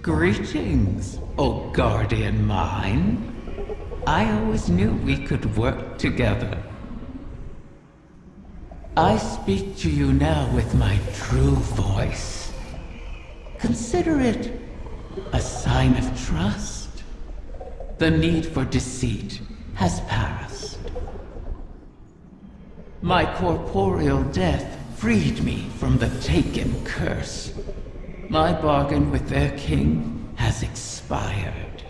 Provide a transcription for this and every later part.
Greetings, O guardian mine. I always knew we could work together. I speak to you now with my true voice. Consider it a sign of trust. The need for deceit has passed. My corporeal death freed me from the Taken curse. My bargain with their king has expired.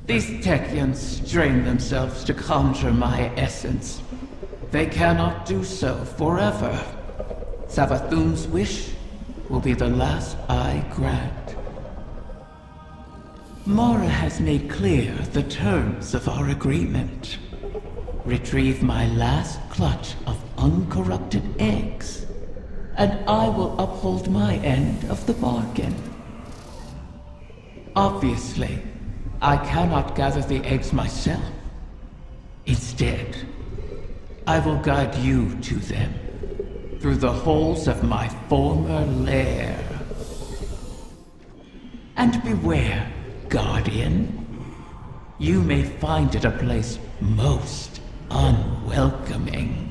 These Techians strain themselves to conjure my essence. They cannot do so forever. Savathun's wish will be the last I grant. Mara has made clear the terms of our agreement. Retrieve my last clutch of uncorrupted eggs, and I will uphold my end of the bargain. Obviously, I cannot gather the eggs myself. Instead, I will guide you to them through the holes of my former lair. And beware, Guardian. You may find it a place most unwelcoming.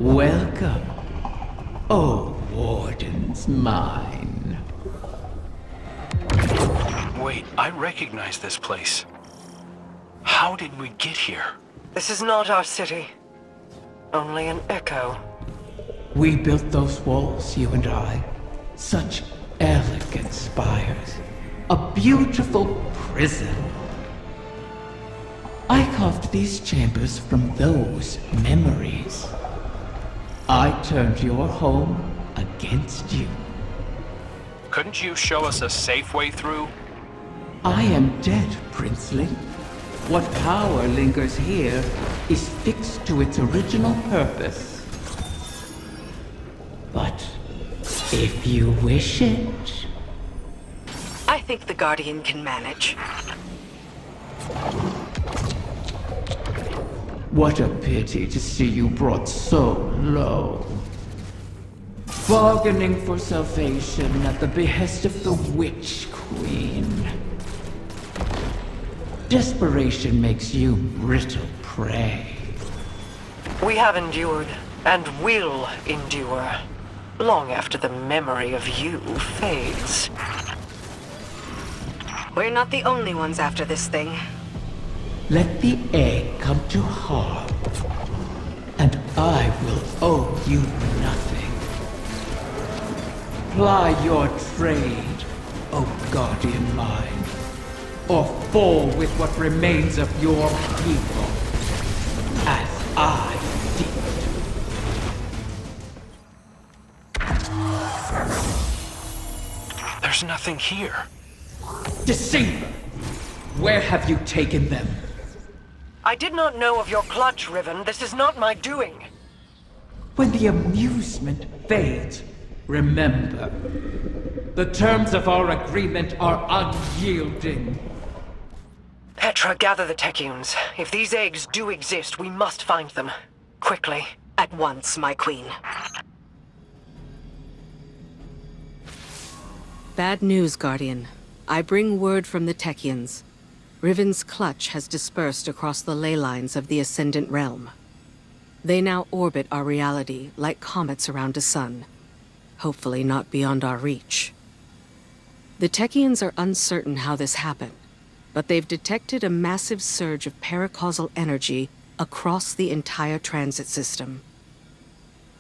Welcome, O Wardens mine. Wait, I recognize this place. How did we get here? This is not our city. Only an echo. We built those walls, you and I. Such elegant spires. A beautiful prison. I carved these chambers from those memories. I turned your home against you. Couldn't you show us a safe way through? I am dead, Princely. What power lingers here is fixed to its original purpose. But if you wish it... I think the Guardian can manage. What a pity to see you brought so low. Bargaining for salvation at the behest of the Witch Queen. Desperation makes you brittle prey. We have endured, and will endure, long after the memory of you fades. We're not the only ones after this thing. Let the egg come to harm, and I will owe you nothing. Ply your trade, O guardian mine, or fall with what remains of your people, as I did. There's nothing here. Deceiver! Where have you taken them? I did not know of your clutch, Riven. This is not my doing. When the amusement fades, remember, the terms of our agreement are unyielding. Petra, gather the Techians. If these eggs do exist, we must find them. Quickly. At once, my queen. Bad news, Guardian. I bring word from the Techians. Riven's clutch has dispersed across the ley lines of the Ascendant Realm. They now orbit our reality like comets around a sun, hopefully not beyond our reach. The Techians are uncertain how this happened, but they've detected a massive surge of paracausal energy across the entire transit system.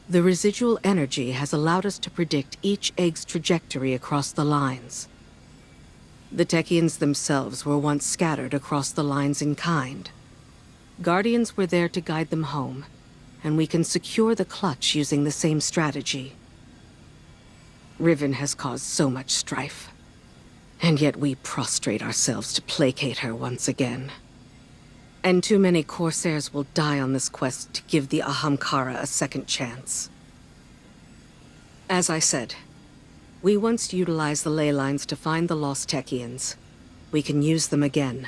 The residual energy has allowed us to predict each egg's trajectory across the lines. The Techians themselves were once scattered across the lines in kind. Guardians were there to guide them home, and we can secure the clutch using the same strategy. Riven has caused so much strife, and yet we prostrate ourselves to placate her once again. And too many Corsairs will die on this quest to give the Ahamkara a second chance. As I said, we once utilized the Ley Lines to find the lost Techians. We can use them again.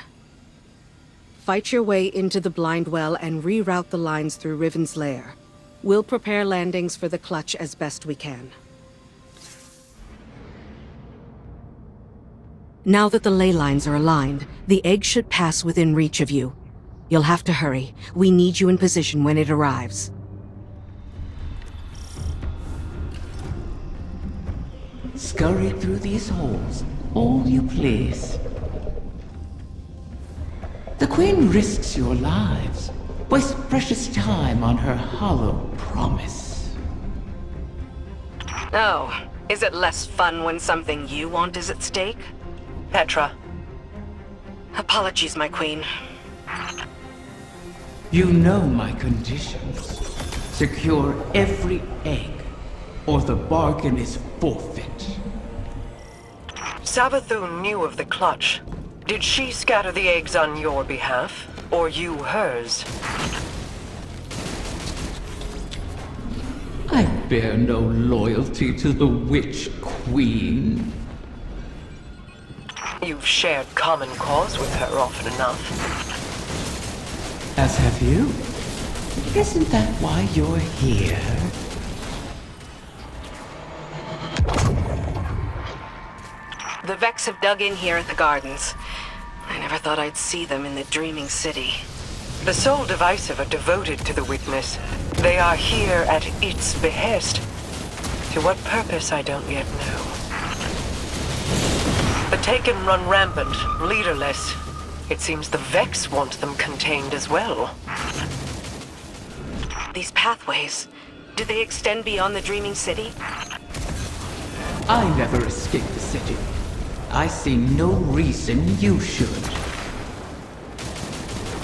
Fight your way into the Blind Well and reroute the lines through Riven's lair. We'll prepare landings for the Clutch as best we can. Now that the Ley Lines are aligned, the egg should pass within reach of you. You'll have to hurry. We need you in position when it arrives. Scurry through these halls, all you please. The Queen risks your lives, wastes precious time on her hollow promise. Oh, is it less fun when something you want is at stake? Petra. Apologies, my queen. You know my conditions. Secure every egg, or the bargain is forfeit. Savathun knew of the Clutch. Did she scatter the eggs on your behalf, or you hers? I bear no loyalty to the Witch Queen. You've shared common cause with her often enough. As have you. Isn't that why you're here? The Vex have dug in here at the gardens. I never thought I'd see them in the Dreaming City. The Soul Divisive are devoted to the Witness. They are here at its behest. To what purpose, I don't yet know. The Taken run rampant, leaderless. It seems the Vex want them contained as well. These pathways, do they extend beyond the Dreaming City? I never escaped the city. I see no reason you should.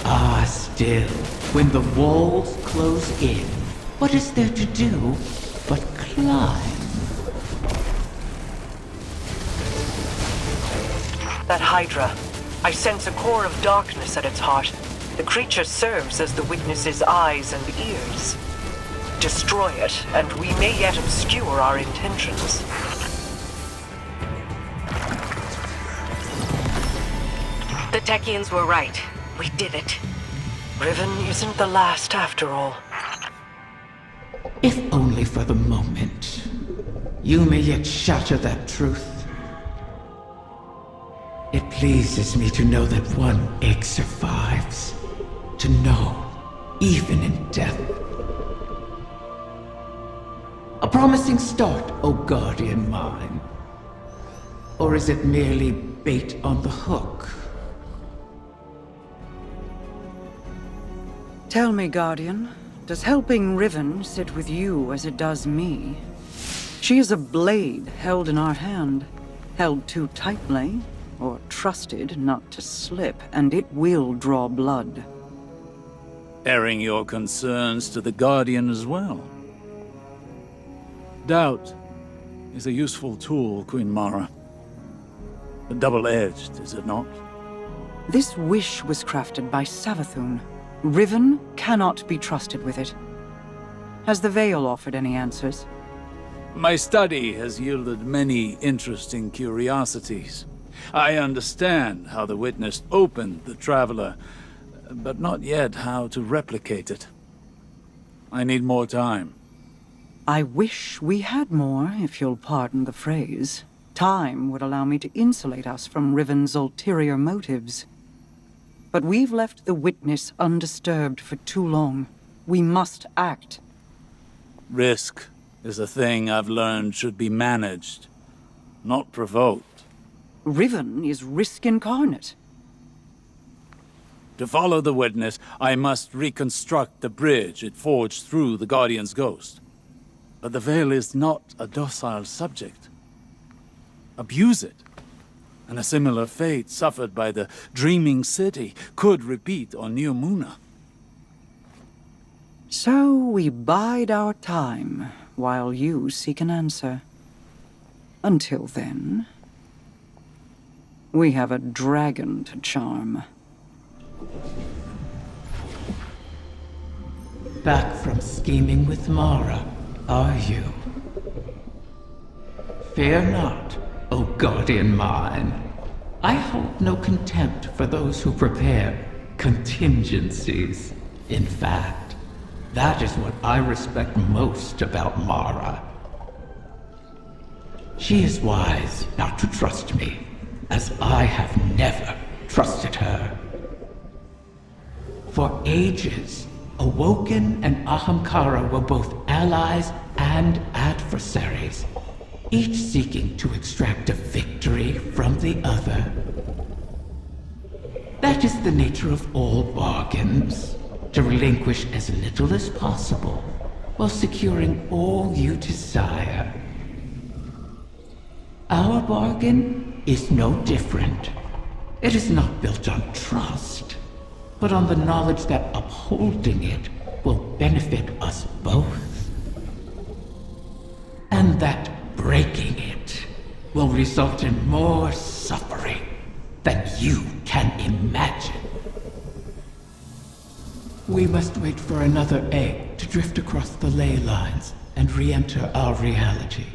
Ah, still, when the walls close in, what is there to do but climb? That Hydra. I sense a core of darkness at its heart. The creature serves as the Witness's eyes and ears. Destroy it, and we may yet obscure our intentions. The Techians were right. We did it. Riven isn't the last after all. If only for the moment. You may yet shatter that truth. It pleases me to know that one egg survives. To know, even in death. A promising start, O guardian mine. Or is it merely bait on the hook? Tell me, Guardian, does helping Riven sit with you as it does me? She is a blade held in our hand, held too tightly, or trusted not to slip, and it will draw blood. Airing your concerns to the Guardian as well. Doubt is a useful tool, Queen Mara. Double-edged, is it not? This wish was crafted by Savathun. Riven cannot be trusted with it. Has the Veil offered any answers? My study has yielded many interesting curiosities. I understand how the Witness opened the Traveler, but not yet how to replicate it. I need more time. I wish we had more, if you'll pardon the phrase. Time would allow me to insulate us from Riven's ulterior motives. But we've left the Witness undisturbed for too long. We must act. Risk is a thing I've learned should be managed, not provoked. Riven is risk incarnate. To follow the Witness, I must reconstruct the bridge it forged through the Guardian's ghost. But the Veil is not a docile subject. Abuse it, and a similar fate suffered by the Dreaming City could repeat on New Muna. So we bide our time, while you seek an answer. Until then, we have a dragon to charm. back from scheming with Mara, are you? Fear not, O guardian mine. I hold no contempt for those who prepare contingencies. In fact, that is what I respect most about Mara. She is wise not to trust me, as I have never trusted her. For ages, Awoken and Ahamkara were both allies and adversaries, each seeking to extract a victory from the other. That is the nature of all bargains, to relinquish as little as possible, while securing all you desire. Our bargain is no different. It is not built on trust, but on the knowledge that upholding it will benefit us both. And that breaking it will result in more suffering than you can imagine. We must wait for another egg to drift across the ley lines and re-enter our reality.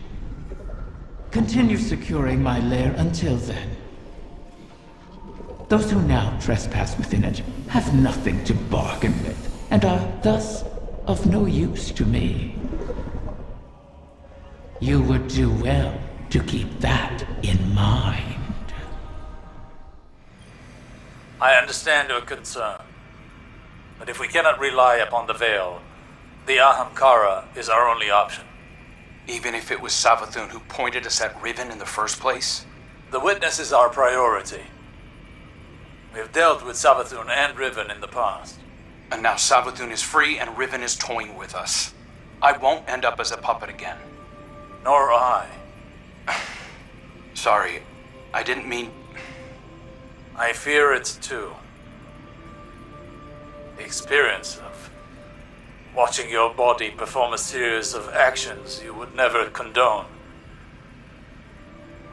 Continue securing my lair until then. Those who now trespass within it have nothing to bargain with, and are thus of no use to me. You would do well to keep that in mind. I understand your concern, but if we cannot rely upon the Veil, the Ahamkara is our only option. Even if it was Savathun who pointed us at Riven in the first place? The witness is our priority. We have dealt with Savathun and Riven in the past. And now Savathun is free and Riven is toying with us. I won't end up as a puppet again. Nor I. Sorry, I didn't mean... I fear it too. The experience of watching your body perform a series of actions you would never condone.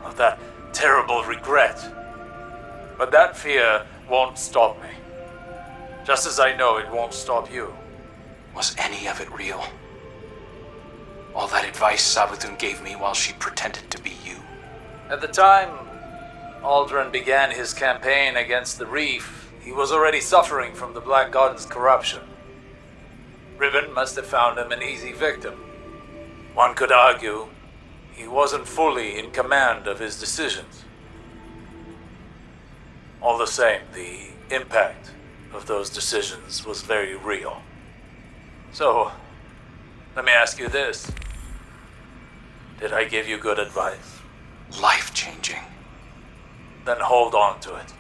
Of that terrible regret. But that fear won't stop me. Just as I know it won't stop you. Was any of it real? All that advice Savathun gave me while she pretended to be you? At the time Aldrin began his campaign against the Reef, he was already suffering from the Black God's corruption. Riven must have found him an easy victim. One could argue he wasn't fully in command of his decisions. All the same, the impact of those decisions was very real. So, let me ask you this. Did I give you good advice? Life-changing. Then hold on to it.